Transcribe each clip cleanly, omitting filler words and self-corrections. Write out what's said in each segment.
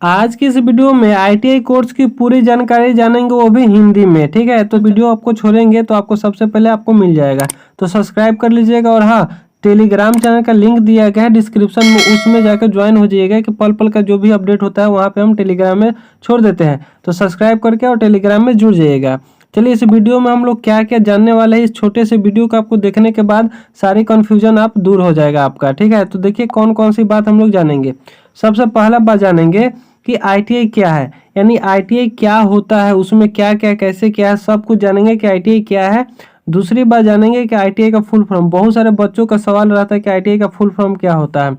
आज की इस वीडियो में आईटीआई कोर्स की पूरी जानकारी जानेंगे, वो भी हिंदी में। ठीक है, तो वीडियो आपको छोड़ेंगे तो आपको सबसे पहले आपको मिल जाएगा, तो सब्सक्राइब कर लीजिएगा। और हाँ, टेलीग्राम चैनल का लिंक दिया गया है डिस्क्रिप्शन में, उसमें जाकर ज्वाइन हो जाइएगा कि पल पल का जो भी अपडेट होता है वहाँ पे हम टेलीग्राम में छोड़ देते हैं। तो सब्सक्राइब करके और टेलीग्राम में जुड़ जाइएगा। चलिए, इस वीडियो में हम लोग क्या क्या जानने वाले हैं। इस छोटे से वीडियो को आपको देखने के बाद सारी कन्फ्यूजन आप दूर हो जाएगा आपका। ठीक है, तो देखिए कौन कौन सी बात हम लोग जानेंगे। सबसे पहला बात जानेंगे कि आईटीआई क्या है, यानी आईटीआई क्या होता है, उसमें क्या क्या कैसे क्या है, सब कुछ जानेंगे कि आईटीआई क्या है। दूसरी बात जानेंगे कि आईटीआई का फुल फॉर्म, बहुत सारे बच्चों का सवाल रहता है कि आईटीआई का फुल फॉर्म क्या होता है।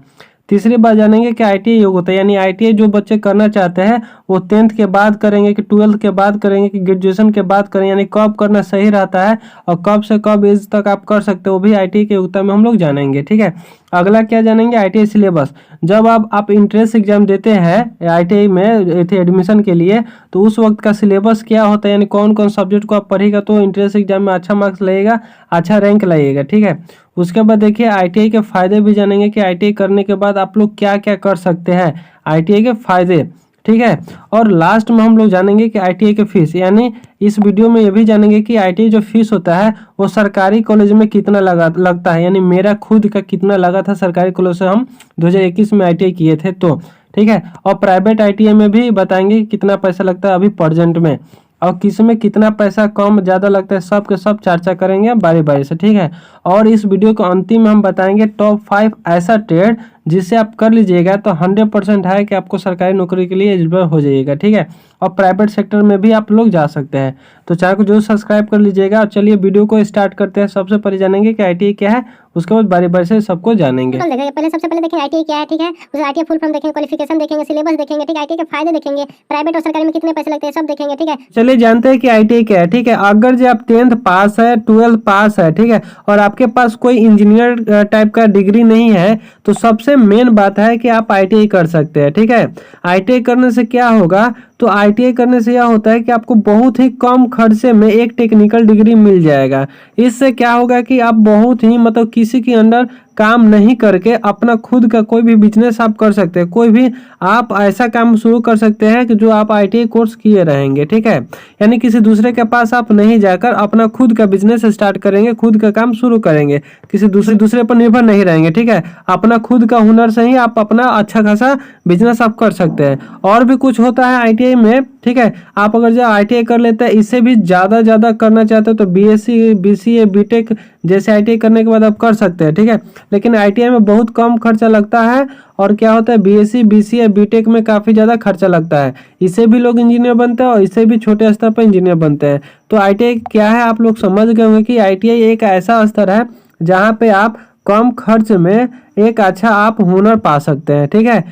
तीसरी बात जानेंगे कि आईटीआई योग होता है, यानी आईटीआई जो बच्चे करना चाहते हैं वो 10th के बाद करेंगे कि 12th के बाद करेंगे कि ग्रेजुएशन के बाद करेंगे, यानी कब करना सही रहता है और कब से कब एज तक आप कर सकते हो, वो भी आईटीआई के योग्यता में हम लोग जानेंगे। ठीक है, अगला क्या जानेंगे, आईटीआई सिलेबस। जब आप इंट्रेंस एग्जाम देते हैं आईटीआई में एडमिशन के लिए, तो उस वक्त का सिलेबस क्या होता है, यानी कौन कौन सब्जेक्ट को आप पढ़ेगा तो इंट्रेंस एग्जाम में अच्छा मार्क्स लगेगा, अच्छा रैंक लगेगा। ठीक है, उसके बाद देखिए आईटीआई के फायदे भी जानेंगे कि आईटीआई करने के बाद आप लोग क्या क्या कर सकते हैं, आईटीआई के फायदे। ठीक है, और लास्ट में हम लोग जानेंगे कि आईटीआई की फीस, यानी इस वीडियो में ये भी जानेंगे कि आईटीआई जो फीस होता है वो सरकारी कॉलेज में कितना लगता है, यानी मेरा खुद का कितना लगा था सरकारी कॉलेज से हम 2021 में आईटीआई किए थे तो। ठीक है, और प्राइवेट आईटीआई में भी बताएंगे कि कितना पैसा लगता है अभी प्रेजेंट में, और किस में कितना पैसा कम ज़्यादा लगता है, सब के सब चर्चा करेंगे बारी बारी से। ठीक है, और इस वीडियो के अंतिम में हम बताएंगे टॉप 5 ऐसा ट्रेड जिसे आप कर लीजिएगा तो 100% है कि आपको सरकारी नौकरी के लिए एलिजिबल हो जाइएगा। ठीक है, और प्राइवेट सेक्टर में भी आप लोग जा सकते हैं। तो चैनल को जरूर सब्सक्राइब कर लीजिएगा। और चलिए वीडियो को स्टार्ट करते हैं। सबसे पहले जानेंगे कि आईटीआई क्या है, उसके बाद बारी बारी से सबको जानेंगे। पहले सबसे पहले देखेंगे आईटीआई क्या है। ठीक है, उसके आईटीआई फुल फॉर्म देखेंगे, क्वालिफिकेशन देखेंगे, सिलेबस देखेंगे। ठीक है, आईटीआई के फायदे देखेंगे, प्राइवेट और सरकारी में कितने पैसे लगते हैं सब देखेंगे। ठीक है, चलिए जानते हैं कि आईटीआई क्या है। ठीक है, अगर जो आप 10th पास है, 12th पास है, ठीक है, और आपके पास कोई इंजीनियर टाइप का डिग्री नहीं है, तो सबसे मेन बात है कि आप आईटीआई कर सकते हैं। ठीक है, आईटीआई करने से क्या होगा, तो आईटीआई करने से यह होता है कि आपको बहुत ही कम खर्चे में एक टेक्निकल डिग्री मिल जाएगा। इससे क्या होगा कि आप बहुत ही मतलब किसी के अंडर काम नहीं करके अपना खुद का कोई भी बिजनेस आप कर सकते हैं। कोई भी आप ऐसा काम शुरू कर सकते हैं कि जो आप आईटीआई कोर्स किए रहेंगे। ठीक है, यानी किसी दूसरे के पास आप नहीं जाकर अपना खुद का बिजनेस स्टार्ट करेंगे, खुद का काम शुरू करेंगे, किसी दूसरे पर निर्भर नहीं रहेंगे। ठीक है, अपना खुद का हुनर से ही आप अपना अच्छा खासा बिजनेस आप कर सकते हैं। और भी कुछ होता है आईटीआई में। ठीक है, आप अगर जो आईटीआई कर लेते हैं, इससे भी ज़्यादा करना चाहते हो तो बीएससी, बीसीए, बीटेक जैसे आईटीआई करने के बाद आप कर सकते हैं। ठीक है, लेकिन आईटीआई में बहुत कम खर्चा लगता है। और क्या होता है, बीएससी, बीसीए, बीटेक में काफ़ी ज़्यादा खर्चा लगता है। इससे भी लोग इंजीनियर बनते हैं और इससे भी छोटे स्तर पर इंजीनियर बनते हैं। तो आईटीआई क्या है आप लोग समझ गए होंगे कि आईटीआई एक ऐसा स्तर है जहाँ पे आप कम खर्च में एक अच्छा आप हुनर पा सकते हैं। ठीक है,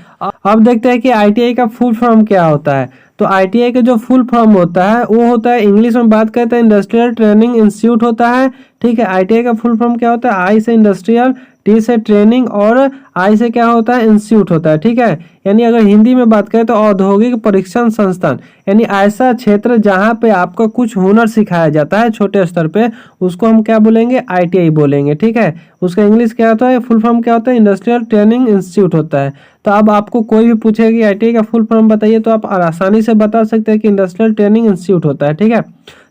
अब देखते हैं कि आईटीआई का फुल फॉर्म क्या होता है। तो आईटीआई का जो फुल फॉर्म होता है वो होता है, इंग्लिश में बात करते हैं इंडस्ट्रियल ट्रेनिंग इंस्टीट्यूट होता है। ठीक है, आईटीआई का फुल फॉर्म क्या होता है, आई से इंडस्ट्रियल, टी से ट्रेनिंग और आई से क्या होता है, इंस्टीट्यूट होता है। ठीक है, यानी अगर हिंदी में बात करें तो औद्योगिक परीक्षण संस्थान, यानी ऐसा क्षेत्र जहाँ पे आपको कुछ हुनर सिखाया जाता है छोटे स्तर पे, उसको हम क्या बोलेंगे, आईटीआई बोलेंगे। ठीक है, उसका इंग्लिश क्या होता है, फुल फॉर्म क्या होता है, इंडस्ट्रियल ट्रेनिंग इंस्टीट्यूट होता है। तो अब आपको कोई भी पूछेगा कि आईटीआई का फुल फॉर्म बताइए तो आप आसानी से बता सकते हैं कि इंडस्ट्रियल ट्रेनिंग इंस्टीट्यूट होता है। ठीक है,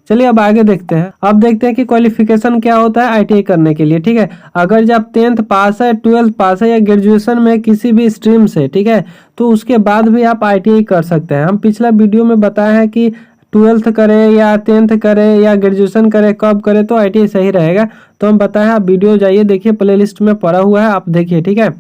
चलिए अब आगे देखते हैं। अब देखते हैं कि क्वालिफिकेशन क्या होता है आईटीआई करने के लिए। ठीक है, अगर जब 10th पास है, 12th पास है या ग्रेजुएशन में किसी भी स्ट्रीम से, ठीक है, तो उसके बाद भी आप आईटीआई कर सकते हैं। हम पिछला वीडियो में बताया है कि 12th करें या 10th करें या ग्रेजुएशन करें, कब करें तो आईटीआई सही रहेगा। तो हम बताया, आप वीडियो जाइए देखिए, प्लेलिस्ट में पड़ा हुआ है, आप देखिए। ठीक है,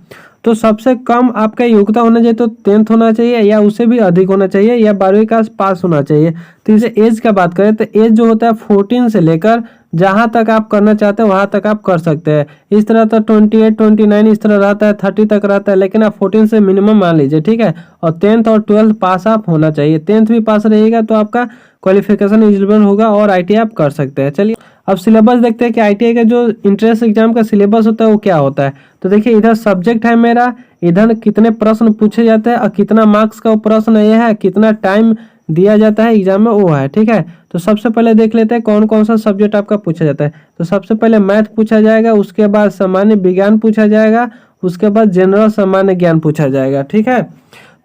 तो सबसे कम आपका योग्यता होना चाहिए तो 10th होना चाहिए या उससे भी अधिक होना चाहिए या 12वीं का पास होना चाहिए। तो इसे एज का बात करें तो एज जो होता है 14 से लेकर जहां तक आप करना चाहते हैं वहां तक आप कर सकते हैं। इस तरह तो 28, 29 इस तरह रहता है, 30 तक रहता है, लेकिन आप 14 से मिनिमम मान लीजिए। ठीक है, और 10th और 12th पास आप होना चाहिए। 10th भी पास रहेगा तो आपका क्वालिफिकेशन एलिजिबल होगा और आईटीआई आप कर सकते हैं। चलिए अब सिलेबस देखते हैं कि आईटीआई का जो इंट्रेंस एग्जाम का सिलेबस होता है वो क्या होता है। तो देखिए, इधर सब्जेक्ट है मेरा, इधर कितने प्रश्न पूछे जाते हैं और कितना मार्क्स का वो प्रश्न ये है, कितना टाइम दिया जाता है एग्जाम में वो है। ठीक है, तो सबसे पहले देख लेते हैं कौन कौन सा सब्जेक्ट आपका पूछा जाता है। तो सबसे पहले मैथ पूछा जाएगा, उसके बाद सामान्य विज्ञान पूछा जाएगा, उसके बाद जनरल सामान्य ज्ञान पूछा जाएगा। ठीक है,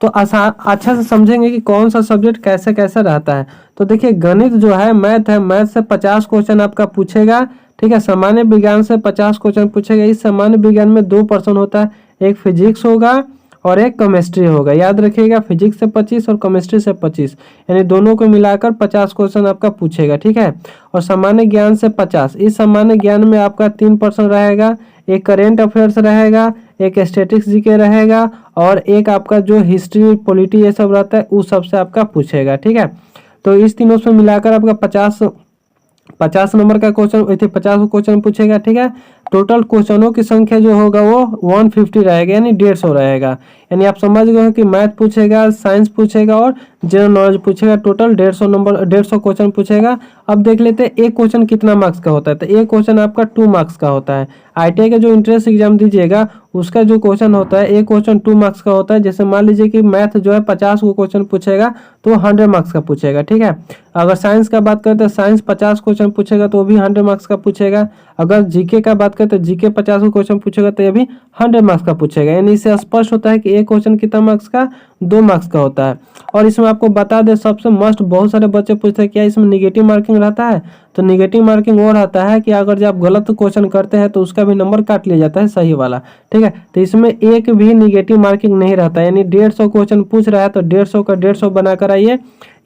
तो अच्छा से समझेंगे कि कौन सा सब्जेक्ट कैसे कैसे रहता है। तो देखिए गणित जो है, मैथ है, मैथ से 50 क्वेश्चन आपका पूछेगा, ठीक है। सामान्य विज्ञान से 50 क्वेश्चन पूछेगा। इस सामान्य विज्ञान में 2 पर्सन होता है, एक फिजिक्स होगा और एक केमिस्ट्री होगा। याद रखिएगा, फिजिक्स से 25 और केमिस्ट्री से 25, यानी दोनों को मिलाकर 50 क्वेश्चन आपका पूछेगा, ठीक है। और सामान्य ज्ञान से 50। इस सामान्य ज्ञान में आपका 3 पर्सन रहेगा, एक करेंट अफेयर्स रहेगा, एक स्टैटिक्स जीके रहेगा और एक आपका जो हिस्ट्री पॉलिटी ये सब रहता है उस सबसे आपका पूछेगा, ठीक है। तो इस तीनों से मिलाकर आपका 50 नंबर का क्वेश्चन, 50 क्वेश्चन पूछेगा, ठीक है। टोटल क्वेश्चनों की संख्या जो होगा वो 150 रहेगा, यानी 150 रहेगा। यानी आप समझ गए हो कि मैथ पूछेगा, साइंस पूछेगा और जनरल नॉलेज पूछेगा। टोटल 150 नंबर, 150 क्वेश्चन पूछेगा। अब देख लेते हैं एक क्वेश्चन कितना मार्क्स का होता है। तो एक क्वेश्चन आपका 2 मार्क्स का होता है। ITI का जो इंट्रेंस एग्जाम दीजिएगा उसका जो क्वेश्चन होता है, एक क्वेश्चन 2 मार्क्स का होता है। जैसे मान लीजिए कि मैथ जो है 50 को क्वेश्चन पूछेगा तो 100 मार्क्स का पूछेगा, ठीक है। अगर साइंस का बात करें तो साइंस 50 क्वेश्चन पूछेगा तो वो भी 100 मार्क्स का पूछेगा। अगर जीके का बात करें तो जीके 50 को क्वेश्चन पूछेगा तो ये भी 100 मार्क्स का पूछेगा। यानी इससे स्पष्ट होता है कि एक क्वेश्चन कितना मार्क्स का, 2 मार्क्स का होता है। और इसमें आपको बता दें सबसे मस्ट, बहुत सारे बच्चे पूछते हैं क्या इसमें निगेटिव मार्किंग रहता है। तो निगेटिव मार्किंग वो रहता है कि अगर जब आप गलत क्वेश्चन करते हैं तो उसका भी नंबर काट लिया जाता है, सही वाला, ठीक है। तो इसमें एक भी निगेटिव मार्किंग नहीं रहता, यानी 150 क्वेश्चन पूछ रहा है तो 150 का 150 बनाकर आइए,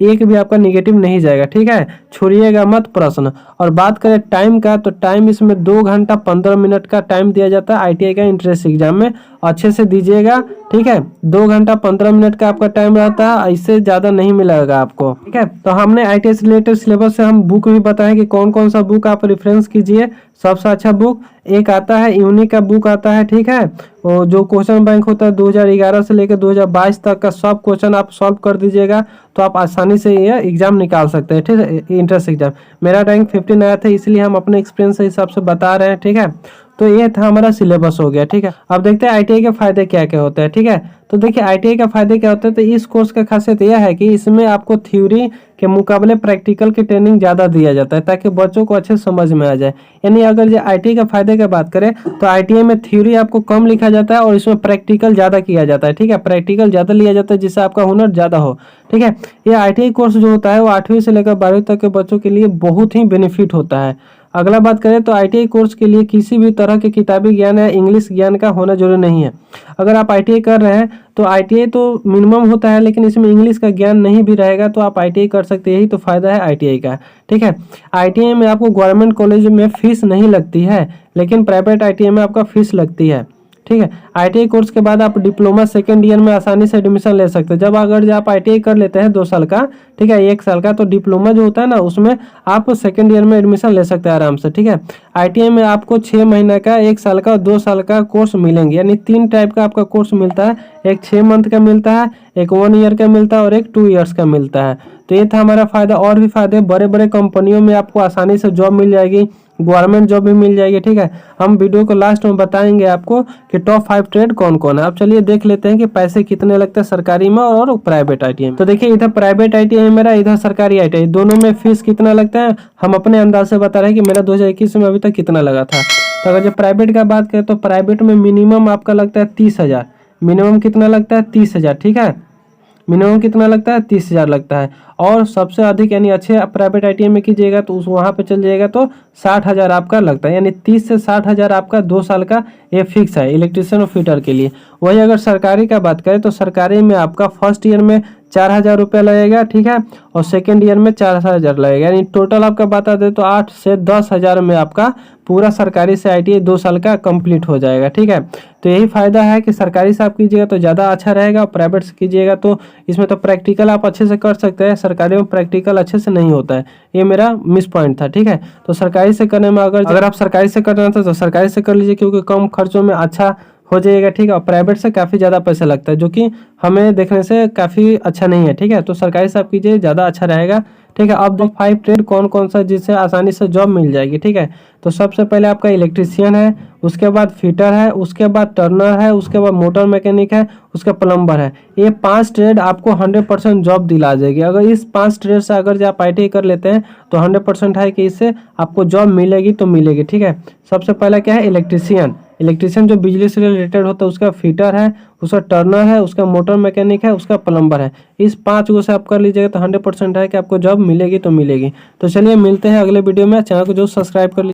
एक भी आपका निगेटिव नहीं जाएगा, ठीक है। छोड़िएगा मत प्रश्न। और बात करें टाइम का, तो टाइम इसमें 2 घंटा 15 मिनट का टाइम दिया जाता है ITI का इंट्रेंस एग्जाम में। अच्छे से दीजिएगा, ठीक है। 2 घंटा 15 मिनट का आपका टाइम रहता है, इससे ज्यादा नहीं मिलेगा आपको, ठीक है। तो हमने ITI से रिलेटेड सिलेबस से हम बुक भी बताए कि कौन कौन सा बुक आप रेफरेंस कीजिए। सबसे अच्छा बुक एक आता है यूनिक का बुक आता है, ठीक है। वो जो क्वेश्चन बैंक होता है 2011 से लेकर 2022 तक का सब क्वेश्चन आप सॉल्व कर दीजिएगा तो आप आसानी से ये एग्जाम निकाल सकते हैं, ठीक है। इंट्रेंस एग्जाम मेरा रैंक 15 आया था, इसलिए हम अपने एक्सपीरियंस के हिसाब से बता रहे हैं, ठीक है। तो ये था हमारा सिलेबस हो गया, ठीक है। अब देखते हैं ITI के फायदे क्या क्या होते हैं, ठीक है। तो देखिए ITI का फायदे क्या होते हैं। तो इस कोर्स का खासियत यह है कि इसमें आपको थ्योरी के मुकाबले प्रैक्टिकल की ट्रेनिंग ज़्यादा दिया जाता है ताकि बच्चों को अच्छे समझ में आ जाए। यानी अगर जो ITI का फायदे की बात करें तो ITI में थ्योरी आपको कम लिखा जाता है और इसमें प्रैक्टिकल ज़्यादा किया जाता है, ठीक है। प्रैक्टिकल ज़्यादा लिया जाता है जिससे आपका हुनर ज़्यादा हो, ठीक है। ये ITI कोर्स जो होता है वो 8वीं से लेकर 12वीं तक के बच्चों के लिए बहुत ही बेनिफिट होता है। अगला बात करें तो ITI कोर्स के लिए किसी भी तरह के किताबी ज्ञान या इंग्लिश ज्ञान का होना जरूरी नहीं है। अगर आप ITI कर रहे हैं तो ITI तो मिनिमम होता है, लेकिन इसमें इंग्लिश का ज्ञान नहीं भी रहेगा तो आप ITI कर सकते हैं। यही तो फायदा है ITI का, ठीक है। ITI में आपको गवर्नमेंट कॉलेज में फीस नहीं लगती है, लेकिन प्राइवेट ITI में आपका फीस लगती है, ठीक है। ITI कोर्स के बाद आप डिप्लोमा सेकेंड ईयर में आसानी से एडमिशन ले सकते हैं। जब आप ITI कर लेते हैं 2 साल का, ठीक है, 1 साल का, तो डिप्लोमा जो होता है ना उसमें आप सेकेंड ईयर में एडमिशन ले सकते हैं आराम से, ठीक है। ITI में आपको 6 महीने का, 1 साल का और 2 साल का कोर्स मिलेंगे। यानी 3 टाइप का आपका कोर्स मिलता है, एक 6 मंथ का मिलता है, एक 1 ईयर का मिलता है और एक 2 ईयर्स का मिलता है। तो ये था हमारा फायदा। और भी फायदे, बड़े बड़े कंपनियों में आपको आसानी से जॉब मिल जाएगी, गवर्नमेंट जॉब भी मिल जाएगी, ठीक है। हम वीडियो को लास्ट में बताएंगे आपको कि टॉप 5 ट्रेड कौन कौन है। अब चलिए देख लेते हैं कि पैसे कितने लगते हैं सरकारी में और प्राइवेट ITI में। तो देखिए इधर प्राइवेट ITI है मेरा, इधर सरकारी ITI, दोनों में फीस कितना लगता है हम अपने अंदाज से बता रहे हैं कि मेरा 2021 में अभी तक कितना लगा था। तो अगर जो प्राइवेट का बात करें तो प्राइवेट में मिनिमम आपका लगता है 30,000। मिनिमम कितना लगता है? 30,000, ठीक है। मिनिमम कितना लगता है? 30,000 लगता है। और सबसे अधिक यानी अच्छे प्राइवेट ITI में कीजिएगा तो उस वहाँ पे चल जाएगा तो 60,000 आपका लगता है। यानी 30 से 60,000 आपका 2 साल का ये फिक्स है इलेक्ट्रीशियन और फिटर के लिए। वही अगर सरकारी का बात करें तो सरकारी में आपका फर्स्ट ईयर में 4,000 रुपया लगेगा, ठीक है, और सेकेंड ईयर में 4,000 लगेगा। यानी टोटल आपका बता दे तो 8 से 10,000 में आपका पूरा सरकारी से ITI 2 साल का कंप्लीट हो जाएगा, ठीक है। तो यही फायदा है कि सरकारी से आप कीजिएगा तो ज़्यादा अच्छा रहेगा और प्राइवेट से कीजिएगा तो इसमें तो प्रैक्टिकल आप अच्छे से कर सकते हैं, सरकारी में प्रैक्टिकल अच्छे से नहीं होता है। ये मेरा मिस पॉइंट था, ठीक है। तो सरकारी से करने में अगर आप सरकारी से करना था तो सरकारी से कर लीजिए क्योंकि कम खर्चों में अच्छा हो जाएगा, ठीक है। और प्राइवेट से काफ़ी ज़्यादा पैसा लगता है जो कि हमें देखने से काफ़ी अच्छा नहीं है, ठीक है। तो सरकारी से आप कीजिए, ज़्यादा अच्छा रहेगा, ठीक है। अब दो 5 ट्रेड कौन कौन सा जिससे आसानी से जॉब मिल जाएगी, ठीक है। तो सबसे पहले आपका इलेक्ट्रीशियन है, उसके बाद फिटर है, उसके बाद टर्नर है, उसके बाद मोटर मैकेनिक है, उसका प्लम्बर है। ये 5 ट्रेड आपको 100% जॉब दिला जाएगी। अगर इस 5 ट्रेड से अगर आप ITI कर लेते हैं तो 100% है कि इससे आपको जॉब मिलेगी तो मिलेगी, ठीक है। सबसे पहला क्या है? इलेक्ट्रीशियन। इलेक्ट्रिशियन जो बिजली से रिलेटेड होता है उसका फिटर है, उसका टर्नर है, उसका मोटर मैकेनिक है, उसका प्लम्बर है। इस 5 गो से आप कर लीजिएगा तो 100% है कि आपको जॉब मिलेगी तो मिलेगी। तो चलिए मिलते हैं अगले वीडियो में। चैनल को जो सब्सक्राइब कर लीजिए।